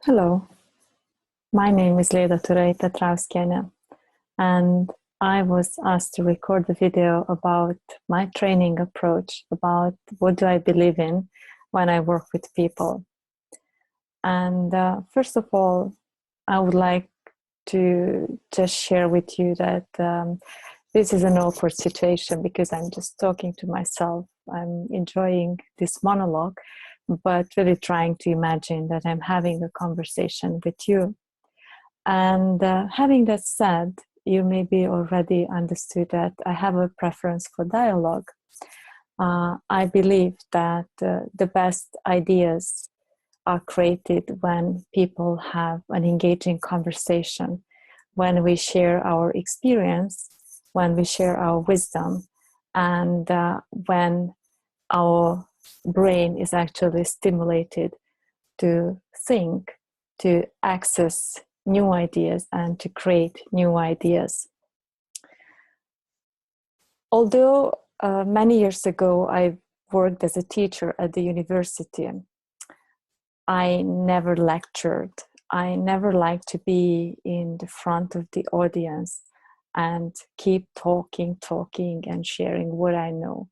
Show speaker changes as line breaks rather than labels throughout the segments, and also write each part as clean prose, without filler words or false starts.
Hello, my name is Leda Turai, and I was asked to record a video about my training approach, about what do I believe in when I work with people. And first of all, I would like to just share with you that this is an awkward situation because I'm just talking to myself. I'm enjoying this monologue, but really trying to imagine that I'm having a conversation with you. And having that said, you maybe already understood that I have a preference for dialogue. I believe that the best ideas are created when people have an engaging conversation, when we share our experience, when we share our wisdom, and when our brain is actually stimulated to think, to access new ideas, and to create new ideas. Although many years ago I worked as a teacher at the university, I never lectured. I never liked to be in the front of the audience and keep talking and sharing what I know.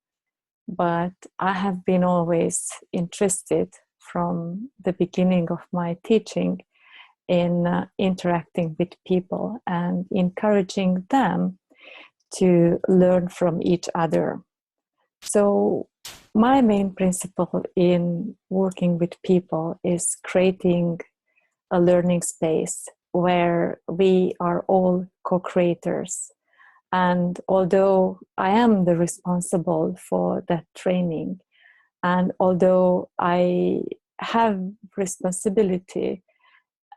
But I have been always interested from the beginning of my teaching in interacting with people and encouraging them to learn from each other. So my main principle in working with people is creating a learning space where we are all co-creators. And although I am the responsible for that training, and although I have responsibility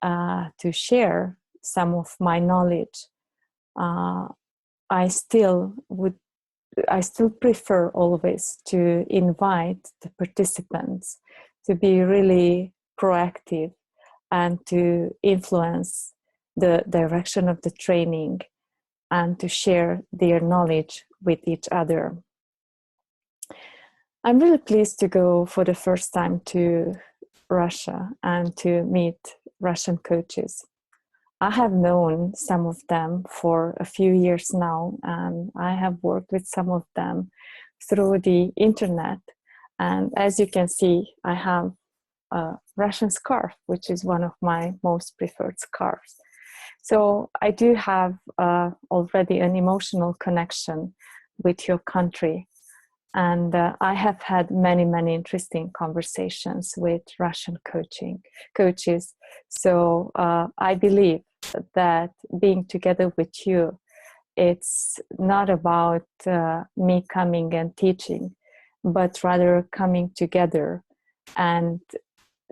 to share some of my knowledge, I still prefer always to invite the participants to be really proactive and to influence the direction of the training and to share their knowledge with each other. I'm really pleased to go for the first time to Russia and to meet Russian coaches. I have known some of them for a few years now, and I have worked with some of them through the internet. And as you can see, I have a Russian scarf, which is one of my most preferred scarves. So I do have already an emotional connection with your country. And I have had many interesting conversations with Russian coaches. So I believe that being together with you, it's not about me coming and teaching, but rather coming together and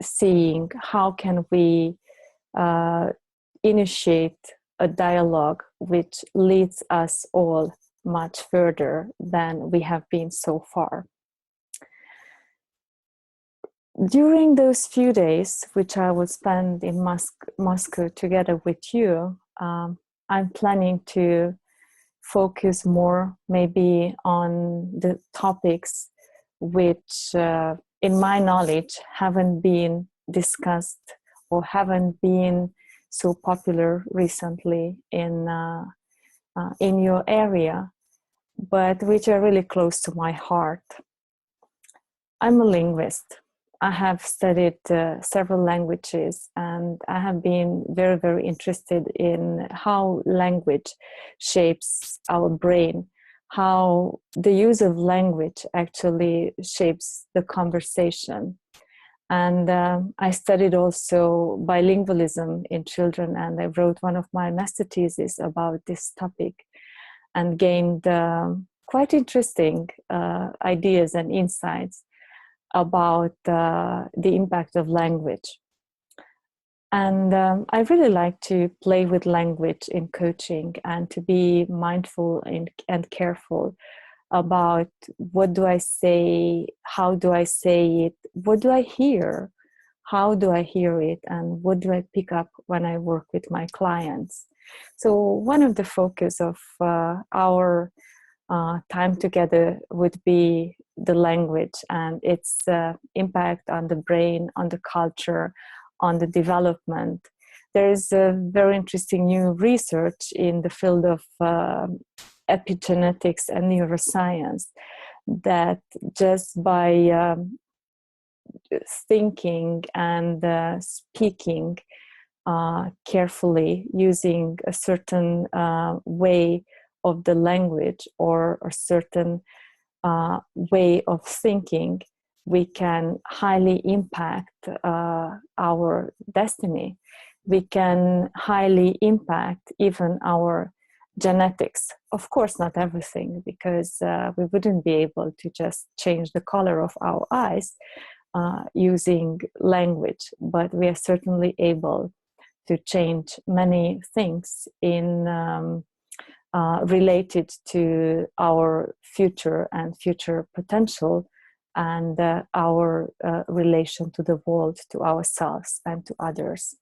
seeing how can we initiate a dialogue which leads us all much further than we have been so far. During those few days, which I will spend in Moscow together with you, I'm planning to focus more maybe on the topics which, in my knowledge, haven't been discussed or haven't been so popular recently in your area, but which are really close to my heart. I'm a linguist. I have studied several languages, and I have been very interested in how language shapes our brain, how the use of language actually shapes the conversation. And I studied also bilingualism in children, and I wrote one of my master theses about this topic and gained quite interesting ideas and insights about the impact of language. And I really like to play with language in coaching and to be mindful and careful about what do I say, how do I say it, what do I hear, how do I hear it, and what do I pick up when I work with my clients. So one of the focus of our time together would be the language and its impact on the brain, on the culture, on the development. There is a very interesting new research in the field of epigenetics and neuroscience that just by thinking and speaking carefully, using a certain way of the language or a certain way of thinking, we can highly impact our destiny. We can highly impact even our genetics. Of course, not everything, because we wouldn't be able to just change the color of our eyes using language, but we are certainly able to change many things in related to our future and future potential, and our relation to the world, to ourselves and to others.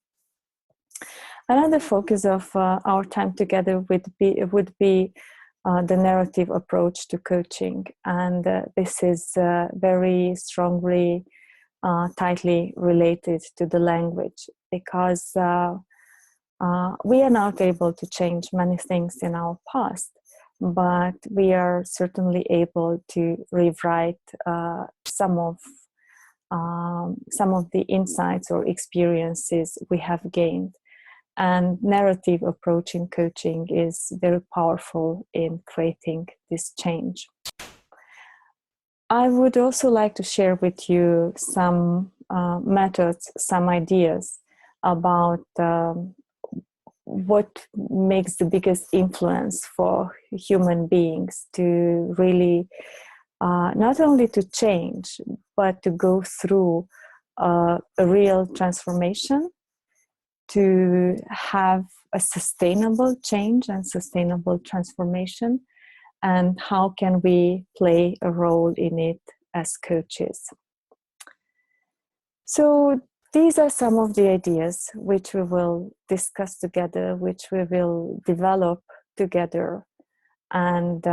Another focus of our time together would be the narrative approach to coaching, and this is very strongly tightly related to the language, because we are not able to change many things in our past, but we are certainly able to rewrite some of the insights or experiences we have gained. And narrative approach in coaching is very powerful in creating this change. I would also like to share with you some methods, some ideas about what makes the biggest influence for human beings to really not only to change, but to go through a real transformation, to have a sustainable change and sustainable transformation, and how can we play a role in it as coaches. So these are some of the ideas which we will discuss together, which we will develop together. And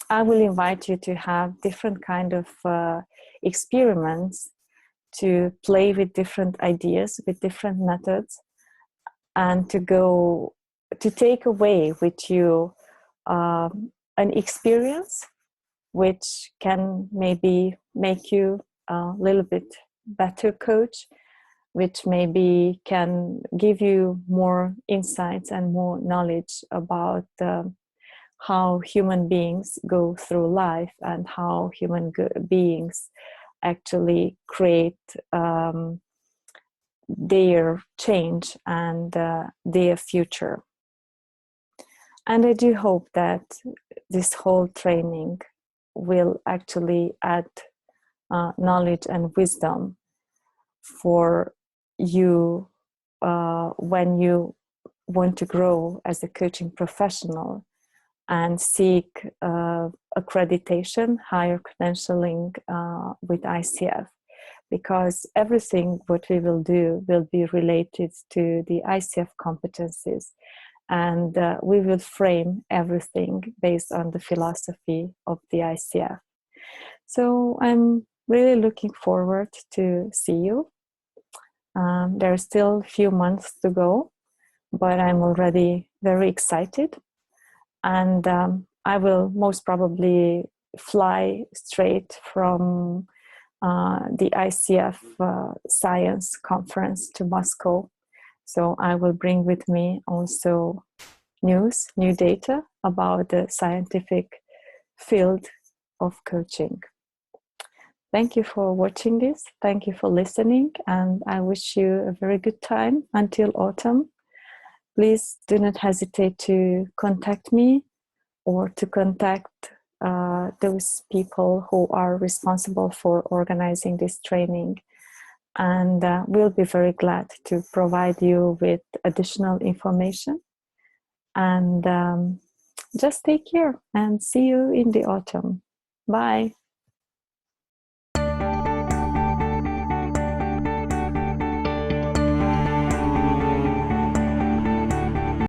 I will invite you to have different kind of experiments, to play with different ideas, with different methods, and to take away with you an experience which can maybe make you a little bit better coach, which maybe can give you more insights and more knowledge about how human beings go through life, and how human beings actually create their change and their future. And I do hope that this whole training will actually add knowledge and wisdom for you when you want to grow as a coaching professional and seek accreditation, higher credentialing with ICF, because everything what we will do will be related to the ICF competencies, and we will frame everything based on the philosophy of the ICF. So I'm really looking forward to see you. There are still a few months to go, but I'm already very excited. And I will most probably fly straight from the ICF Science Conference to Moscow. So I will bring with me also news, new data about the scientific field of coaching. Thank you for watching this. Thank you for listening. And I wish you a very good time until autumn. Please do not hesitate to contact me or to contact those people who are responsible for organizing this training. And we'll be very glad to provide you with additional information. And just take care and see you in the autumn. Bye.